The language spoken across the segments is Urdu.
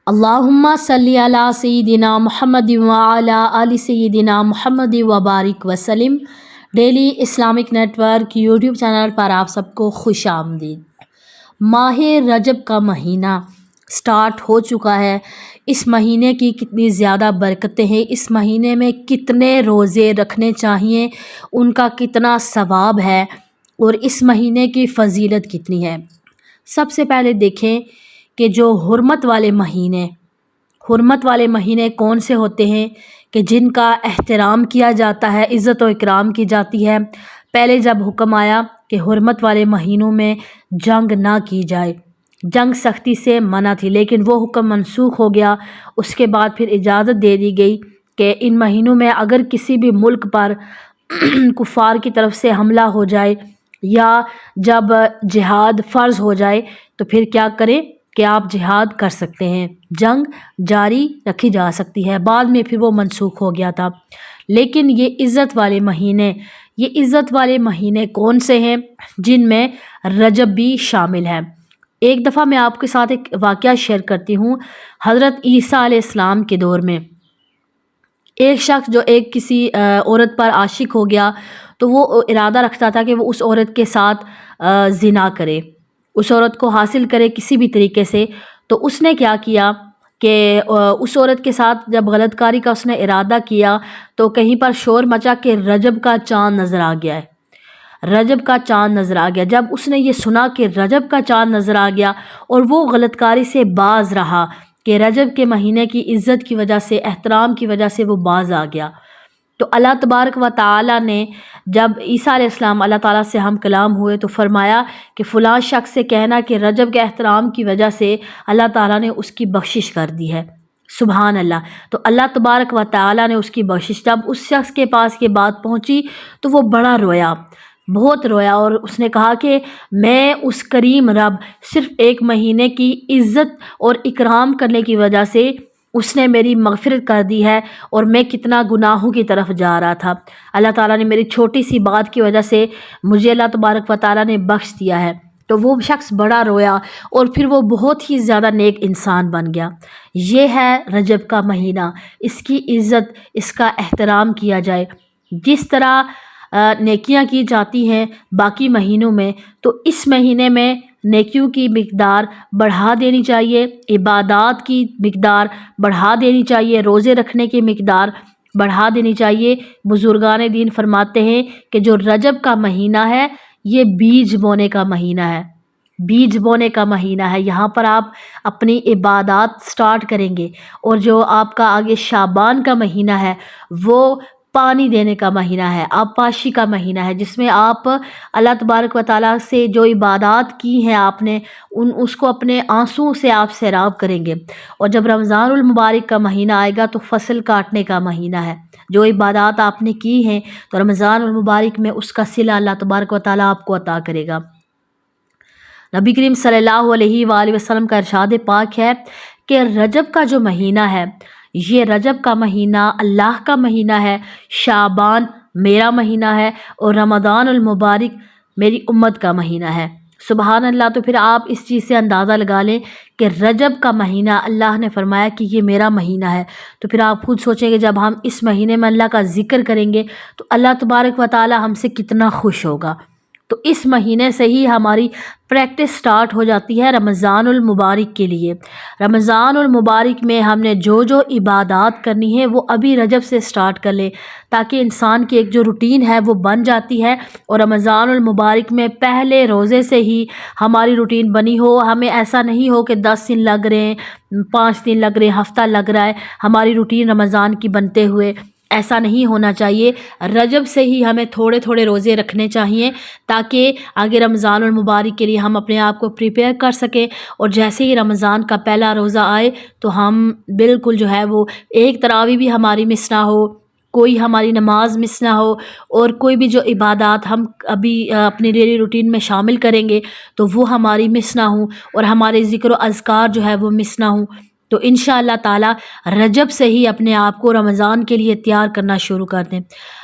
اللہم صلی علی سیدنا محمد وعلی آل سیدنا محمد وبارک وسلم۔ Daily Islamic network YouTube channel پر آپ سب کو خوش آمدید۔ ماہ رجب کا مہینہ سٹارٹ ہو چکا ہے۔ اس مہینے کی کتنی زیادہ برکتیں ہیں، اس مہینے میں کتنے روزے رکھنے چاہیے، ان کا کتنا ثواب ہے اور اس مہینے کی فضیلت کتنی ہے۔ سب سے پہلے دیکھیں کہ جو حرمت والے مہینے کون سے ہوتے ہیں کہ جن کا احترام کیا جاتا ہے، عزت و اکرام کی جاتی ہے۔ پہلے جب حکم آیا کہ حرمت والے مہینوں میں جنگ نہ کی جائے، جنگ سختی سے منع تھی، لیکن وہ حکم منسوخ ہو گیا۔ اس کے بعد پھر اجازت دے دی گئی کہ ان مہینوں میں اگر کسی بھی ملک پر کفار کی طرف سے حملہ ہو جائے یا جب جہاد فرض ہو جائے تو پھر کیا کریں کہ آپ جہاد کر سکتے ہیں، جنگ جاری رکھی جا سکتی ہے۔ بعد میں پھر وہ منسوخ ہو گیا تھا۔ لیکن یہ عزت والے مہینے کون سے ہیں؟ جن میں رجب بھی شامل ہے۔ ایک دفعہ میں آپ کے ساتھ ایک واقعہ شیئر کرتی ہوں۔ حضرت عیسیٰ علیہ السلام کے دور میں ایک شخص جو کسی عورت پر عاشق ہو گیا تو وہ ارادہ رکھتا تھا کہ وہ اس عورت کے ساتھ زنا کرے، اس عورت کو حاصل کرے کسی بھی طریقے سے۔ تو اس نے کیا کیا کہ اس عورت کے ساتھ جب غلط کاری کا اس نے ارادہ کیا تو کہیں پر شور مچا کہ رجب کا چاند نظر آ گیا ہے، رجب کا چاند نظر آ گیا۔ جب اس نے یہ سنا کہ رجب کا چاند نظر آ گیا اور وہ غلط کاری سے باز رہا کہ رجب کے مہینے کی عزت کی وجہ سے، احترام کی وجہ سے وہ باز آ گیا، تو اللہ تبارک و تعالی نے جب عیسیٰ علیہ السلام اللہ تعالیٰ سے ہم کلام ہوئے تو فرمایا کہ فلاں شخص سے کہنا کہ رجب کے احترام کی وجہ سے اللہ تعالیٰ نے اس کی بخشش کر دی ہے۔ سبحان اللہ۔ تو اللہ تبارک و تعالیٰ نے اس کی بخشش، جب اس شخص کے پاس یہ بات پہنچی تو وہ بڑا رویا، بہت رویا، اور اس نے کہا کہ میں اس کریم رب صرف ایک مہینے کی عزت اور اکرام کرنے کی وجہ سے اس نے میری مغفرت کر دی ہے، اور میں کتنا گناہوں کی طرف جا رہا تھا۔ اللہ تعالیٰ نے میری چھوٹی سی بات کی وجہ سے مجھے اللہ تبارک و تعالیٰ نے بخش دیا ہے۔ تو وہ شخص بڑا رویا اور پھر وہ بہت ہی زیادہ نیک انسان بن گیا۔ یہ ہے رجب کا مہینہ، اس کی عزت، اس کا احترام کیا جائے۔ جس طرح نیکیاں کی جاتی ہیں باقی مہینوں میں، تو اس مہینے میں نیکیوں کی مقدار بڑھا دینی چاہیے، عبادات کی مقدار بڑھا دینی چاہیے، روزے رکھنے کی مقدار بڑھا دینی چاہیے۔ بزرگان دین فرماتے ہیں کہ جو رجب کا مہینہ ہے یہ بیج بونے کا مہینہ ہے، بیج بونے کا مہینہ ہے۔ یہاں پر آپ اپنی عبادات سٹارٹ کریں گے، اور جو آپ کا آگے شعبان کا مہینہ ہے وہ پانی دینے کا مہینہ ہے، آبپاشی کا مہینہ ہے، جس میں آپ اللہ تبارک و تعالیٰ سے جو عبادات کی ہیں آپ نے اس کو اپنے آنسوں سے آپ سیراب کریں گے۔ اور جب رمضان المبارک کا مہینہ آئے گا تو فصل کاٹنے کا مہینہ ہے، جو عبادات آپ نے کی ہیں تو رمضان المبارک میں اس کا صلہ اللہ تبارک و تعالیٰ آپ کو عطا کرے گا۔ نبی کریم صلی اللہ علیہ وآلہ وسلم کا ارشاد پاک ہے کہ رجب کا جو مہینہ ہے، یہ رجب کا مہینہ اللہ کا مہینہ ہے، شعبان میرا مہینہ ہے، اور رمضان المبارک میری امت کا مہینہ ہے۔ سبحان اللہ۔ تو پھر آپ اس چیز سے اندازہ لگا لیں کہ رجب کا مہینہ اللہ نے فرمایا کہ یہ میرا مہینہ ہے، تو پھر آپ خود سوچیں کہ جب ہم اس مہینے میں اللہ کا ذکر کریں گے تو اللہ تبارک و تعالی ہم سے کتنا خوش ہوگا۔ تو اس مہینے سے ہی ہماری پریکٹس سٹارٹ ہو جاتی ہے رمضان المبارک کے لیے۔ رمضان المبارک میں ہم نے جو عبادات کرنی ہے وہ ابھی رجب سے سٹارٹ کر لیں، تاکہ انسان کی ایک جو روٹین ہے وہ بن جاتی ہے، اور رمضان المبارک میں پہلے روزے سے ہی ہماری روٹین بنی ہو۔ ہمیں ایسا نہیں ہو کہ 10 دن لگ رہے ہیں، 5 دن لگ رہے ہیں، ہفتہ لگ رہا ہے ہماری روٹین رمضان کی بنتے ہوئے، ایسا نہیں ہونا چاہیے۔ رجب سے ہی ہمیں تھوڑے تھوڑے روزے رکھنے چاہیے تاکہ آگے رمضان المبارک کے لیے ہم اپنے آپ کو پریپیئر کر سکیں، اور جیسے ہی رمضان کا پہلا روزہ آئے تو ہم بالکل جو ہے وہ ایک تراویح بھی ہماری مس نہ ہو، کوئی ہماری نماز مس نہ ہو، اور کوئی بھی جو عبادات ہم ابھی اپنی ڈیلی روٹین میں شامل کریں گے تو وہ ہماری مس نہ ہوں، اور ہمارے ذکر و اذکار جو ہے وہ مس نہ ہوں۔ تو انشاءاللہ تعالی رجب سے ہی اپنے آپ کو رمضان کے لیے تیار کرنا شروع کر دیں۔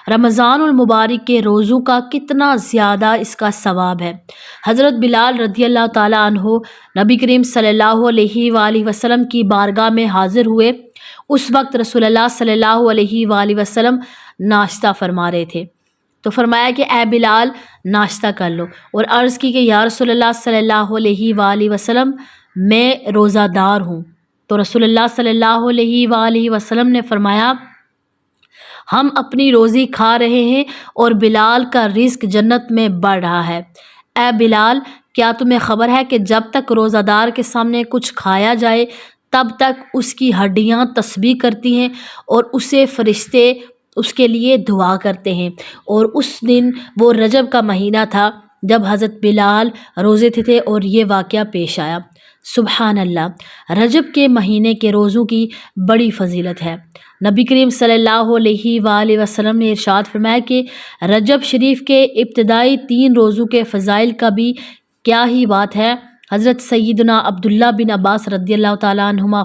رمضان المبارک کے روزوں کا کتنا زیادہ اس کا ثواب ہے۔ حضرت بلال رضی اللہ تعالیٰ عنہ نبی کریم صلی اللہ علیہ وآلہ وسلم کی بارگاہ میں حاضر ہوئے۔ اس وقت رسول اللہ صلی اللہ علیہ وآلہ وسلم ناشتہ فرما رہے تھے، تو فرمایا کہ اے بلال ناشتہ کر لو، اور عرض کی کہ یا رسول اللہ صلی اللہ علیہ وآلہ وسلم میں روزہ دار ہوں۔ تو رسول اللہ صلی اللہ علیہ وآلہ وسلم نے فرمایا ہم اپنی روزی کھا رہے ہیں اور بلال کا رزق جنت میں بڑھ رہا ہے۔ اے بلال، کیا تمہیں خبر ہے کہ جب تک روزہ دار کے سامنے کچھ کھایا جائے تب تک اس کی ہڈیاں تسبیح کرتی ہیں اور اسے فرشتے اس کے لیے دعا کرتے ہیں۔ اور اس دن وہ رجب کا مہینہ تھا جب حضرت بلال روزے تھے اور یہ واقعہ پیش آیا۔ سبحان اللہ، رجب کے مہینے کے روزوں کی بڑی فضیلت ہے۔ نبی کریم صلی اللہ علیہ وآلہ وسلم نے ارشاد فرمایا کہ رجب شریف کے ابتدائی 3 روزوں کے فضائل کا بھی کیا ہی بات ہے۔ حضرت سیدنا عبداللہ بن عباس رضی اللہ تعالیٰ عنہما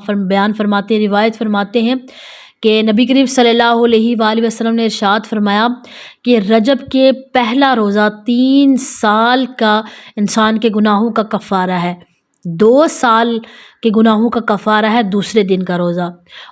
روایت فرماتے ہیں کہ نبی کریم صلی اللہ علیہ وآلہ وسلم نے ارشاد فرمایا کہ رجب کے پہلا روزہ 3 سال کا انسان کے گناہوں کا کفارہ ہے، 2 سال کے گناہوں کا کفارہ ہے دوسرے دن کا روزہ،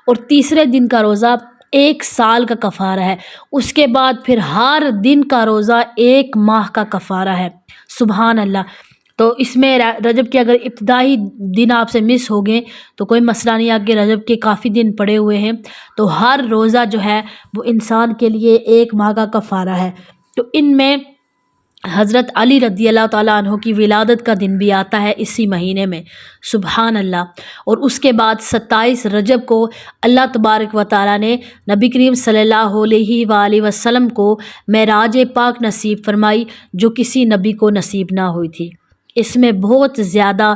اور تیسرے دن کا روزہ 1 سال کا کفارہ ہے۔ اس کے بعد پھر ہر دن کا روزہ 1 ماہ کا کفارہ ہے۔ سبحان اللہ۔ تو اس میں رجب کے اگر ابتدائی دن آپ سے مس ہو گئے تو کوئی مسئلہ نہیں، آگے رجب کے کافی دن پڑے ہوئے ہیں، تو ہر روزہ جو ہے وہ انسان کے لیے 1 ماہ کا کفارہ ہے۔ تو ان میں حضرت علی رضی اللہ تعالیٰ عنہ کی ولادت کا دن بھی آتا ہے اسی مہینے میں، سبحان اللہ۔ اور اس کے بعد 27 رجب کو اللہ تبارک و تعالیٰ نے نبی کریم صلی اللہ علیہ وآلہ وسلم کو معراج پاک نصیب فرمائی، جو کسی نبی کو نصیب نہ ہوئی تھی۔ اس میں بہت زیادہ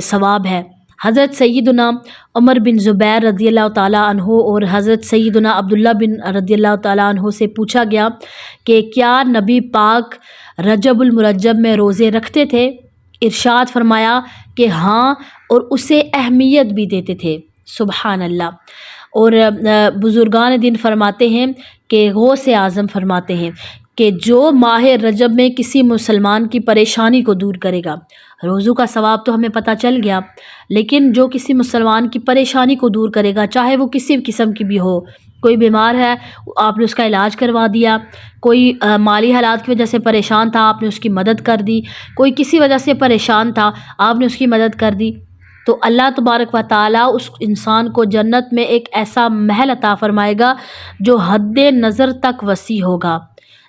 ثواب ہے۔ حضرت سیدنا عمر بن زبیر رضی اللہ تعالیٰ عنہ اور حضرت سیدنا عبداللہ بن رضی اللہ تعالیٰ عنہ سے پوچھا گیا کہ کیا نبی پاک رجب المرجب میں روزے رکھتے تھے؟ ارشاد فرمایا کہ ہاں، اور اسے اہمیت بھی دیتے تھے۔ سبحان اللہ۔ اور بزرگان دین فرماتے ہیں کہ غوث اعظم فرماتے ہیں کہ جو ماہ رجب میں کسی مسلمان کی پریشانی کو دور کرے گا، روزوں کا ثواب تو ہمیں پتہ چل گیا، لیکن جو کسی مسلمان کی پریشانی کو دور کرے گا، چاہے وہ کسی قسم کی بھی ہو، کوئی بیمار ہے آپ نے اس کا علاج کروا دیا، کوئی مالی حالات کی وجہ سے پریشان تھا آپ نے اس کی مدد کر دی، کوئی کسی وجہ سے پریشان تھا آپ نے اس کی مدد کر دی، تو اللہ تبارک و تعالیٰ اس انسان کو جنت میں ایک ایسا محل عطا فرمائے گا جو حد نظر تک وسیع ہوگا۔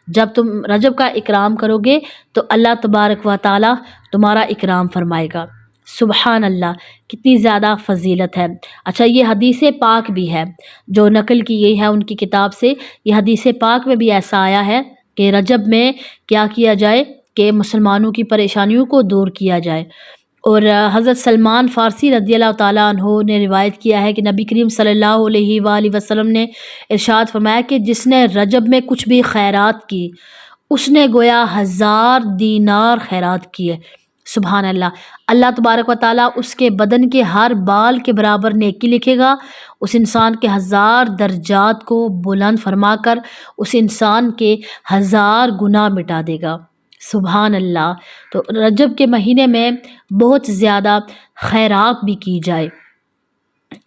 جب تم رجب کا اکرام کرو گے تو اللہ تبارک و تعالیٰ تمہارا اکرام فرمائے گا۔ سبحان اللہ، کتنی زیادہ فضیلت ہے۔ اچھا، یہ حدیث پاک بھی ہے جو نقل کی گئی ہے ان کی کتاب سے۔ یہ حدیث پاک میں بھی ایسا آیا ہے کہ رجب میں کیا کیا جائے کہ مسلمانوں کی پریشانیوں کو دور کیا جائے۔ اور حضرت سلمان فارسی رضی اللہ تعالیٰ عنہ نے روایت کیا ہے کہ نبی کریم صلی اللہ علیہ وآلہ وسلم نے ارشاد فرمایا کہ جس نے رجب میں کچھ بھی خیرات کی اس نے گویا 1000 دینار خیرات کیے۔ سبحان اللہ۔ اللہ تبارک و تعالیٰ اس کے بدن کے ہر بال کے برابر نیکی لکھے گا، اس انسان کے 1000 درجات کو بلند فرما کر اس انسان کے 1000 گناہ مٹا دے گا۔ سبحان اللہ۔ تو رجب کے مہینے میں بہت زیادہ خیرات بھی کی جائے،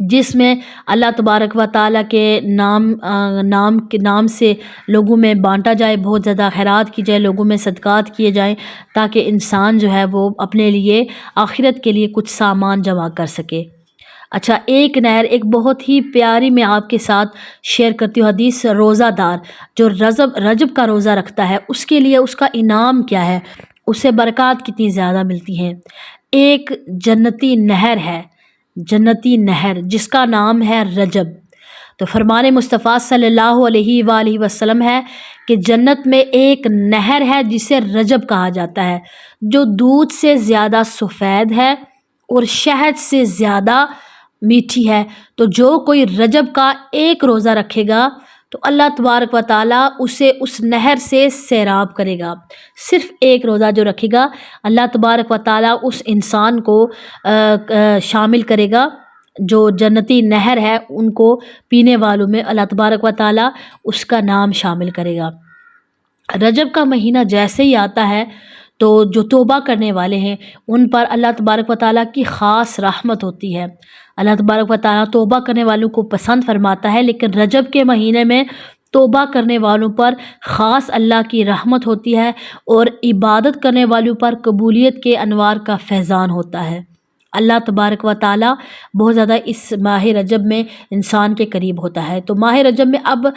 جس میں اللہ تبارک و تعالیٰ کے نام سے لوگوں میں بانٹا جائے، بہت زیادہ خیرات کی جائے، لوگوں میں صدقات کیے جائیں، تاکہ انسان جو ہے وہ اپنے لیے آخرت کے لیے کچھ سامان جمع کر سکے۔ اچھا، ایک بہت ہی پیاری میں آپ کے ساتھ شیئر کرتی ہوں حدیث۔ روزہ دار جو رجب کا روزہ رکھتا ہے اس کے لیے اس کا انعام کیا ہے، اسے برکات کتنی زیادہ ملتی ہیں۔ ایک جنتی نہر ہے، جنتی نہر جس کا نام ہے رجب۔ تو فرمان مصطفیٰ صلی اللہ علیہ وآلہ وسلم ہے کہ جنت میں ایک نہر ہے جسے رجب کہا جاتا ہے، جو دودھ سے زیادہ سفید ہے اور شہد سے زیادہ میٹھی ہے۔ تو جو کوئی رجب کا 1 روزہ رکھے گا تو اللہ تبارک و تعالیٰ اسے اس نہر سے سیراب کرے گا۔ صرف 1 روزہ جو رکھے گا اللہ تبارک و تعالیٰ اس انسان کو شامل کرے گا جو جنتی نہر ہے ان کو پینے والوں میں اللہ تبارک و تعالیٰ اس کا نام شامل کرے گا۔ رجب کا مہینہ جیسے ہی آتا ہے تو جو توبہ کرنے والے ہیں ان پر اللہ تبارک و تعالیٰ کی خاص رحمت ہوتی ہے۔ اللہ تبارک و تعالیٰ توبہ کرنے والوں کو پسند فرماتا ہے، لیکن رجب کے مہینے میں توبہ کرنے والوں پر خاص اللہ کی رحمت ہوتی ہے اور عبادت کرنے والوں پر قبولیت کے انوار کا فیضان ہوتا ہے۔ اللہ تبارک و تعالیٰ بہت زیادہ اس ماہ رجب میں انسان کے قریب ہوتا ہے۔ تو ماہ رجب میں اب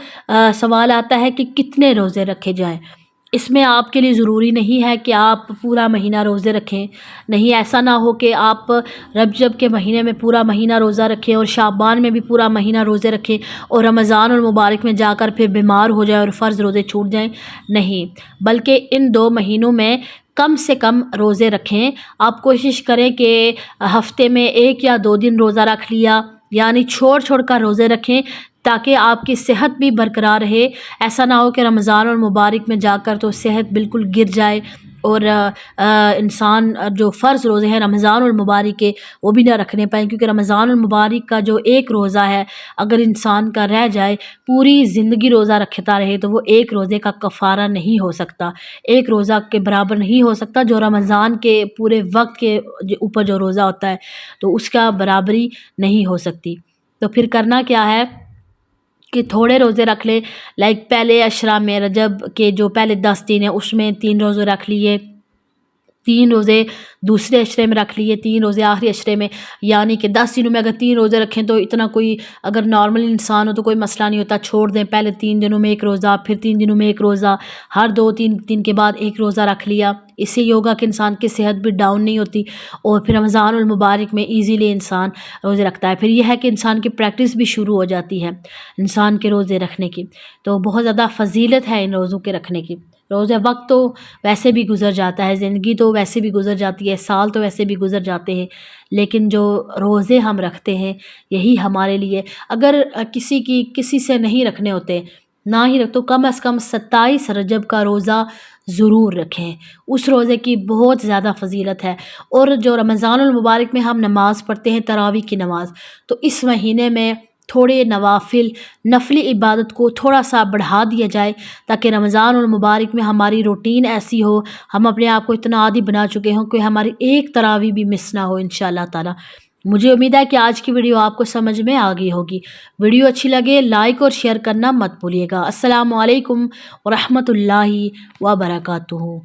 سوال آتا ہے کہ کتنے روزے رکھے جائیں۔ اس میں آپ کے لیے ضروری نہیں ہے کہ آپ پورا مہینہ روزے رکھیں، نہیں، ایسا نہ ہو کہ آپ رجب کے مہینے میں پورا مہینہ روزہ رکھیں اور شعبان میں بھی پورا مہینہ روزے رکھیں اور رمضان المبارک میں جا کر پھر بیمار ہو جائیں اور فرض روزے چھوٹ جائیں، نہیں، بلکہ ان 2 مہینوں میں کم سے کم روزے رکھیں۔ آپ کوشش کریں کہ ہفتے میں 1 یا 2 دن روزہ رکھ لیا، یعنی چھوڑ کر روزے رکھیں تاکہ آپ کی صحت بھی برقرار رہے۔ ایسا نہ ہو کہ رمضان المبارک میں جا کر تو صحت بالکل گر جائے اور انسان جو فرض روزے ہیں رمضان المبارک کے وہ بھی نہ رکھنے پائیں، کیونکہ رمضان المبارک کا جو 1 روزہ ہے اگر انسان کا رہ جائے، پوری زندگی روزہ رکھتا رہے تو وہ 1 روزے کا کفارہ نہیں ہو سکتا، 1 روزہ کے برابر نہیں ہو سکتا۔ جو رمضان کے پورے وقت کے اوپر جو روزہ ہوتا ہے تو اس کا برابری نہیں ہو سکتی۔ تو پھر کرنا کیا ہے کہ تھوڑے روزے رکھ لے، لائک پہلے عشرہ میں رجب کے جو پہلے 10 دن ہیں اس میں 3 روزے رکھ لیے، 3 روزے دوسرے عشرے میں رکھ لیے، 3 روزے آخری عشرے میں، یعنی کہ 10 دنوں میں اگر 3 روزے رکھیں تو اتنا کوئی، اگر نارمل انسان ہو تو کوئی مسئلہ نہیں ہوتا، چھوڑ دیں، پہلے 3 دنوں میں 1 روزہ، پھر 3 دنوں میں 1 روزہ، ہر 2-3 دن کے بعد 1 روزہ رکھ لیا۔ اس سے یہ ہوگا کہ انسان کی صحت بھی ڈاؤن نہیں ہوتی اور پھر رمضان المبارک میں ایزیلی انسان روزے رکھتا ہے۔ پھر یہ ہے کہ انسان کی پریکٹس بھی شروع ہو جاتی ہے انسان کے روزے رکھنے کی، تو بہت زیادہ فضیلت ہے ان روزوں کے رکھنے کی۔ روزہ وقت تو ویسے بھی گزر جاتا ہے، زندگی تو ویسے بھی گزر جاتی ہے، سال تو ویسے بھی گزر جاتے ہیں، لیکن جو روزے ہم رکھتے ہیں یہی ہمارے لیے، اگر کسی سے نہیں رکھنے ہوتے، نہ ہی رکھ تو کم از کم 27 رجب کا روزہ ضرور رکھیں، اس روزے کی بہت زیادہ فضیلت ہے۔ اور جو رمضان المبارک میں ہم نماز پڑھتے ہیں تراویح کی نماز، تو اس مہینے میں تھوڑے نفلی عبادت کو تھوڑا سا بڑھا دیا جائے تاکہ رمضان المبارک میں ہماری روٹین ایسی ہو، ہم اپنے آپ کو اتنا عادی بنا چکے ہوں کہ ہماری ایک تراویح بھی مس نہ ہو انشاءاللہ تعالی۔ مجھے امید ہے کہ آج کی ویڈیو آپ کو سمجھ میں آ گئی ہوگی۔ ویڈیو اچھی لگے لائک اور شیئر کرنا مت بھولیے گا۔ السلام علیکم ورحمۃ اللہ وبرکاتہ۔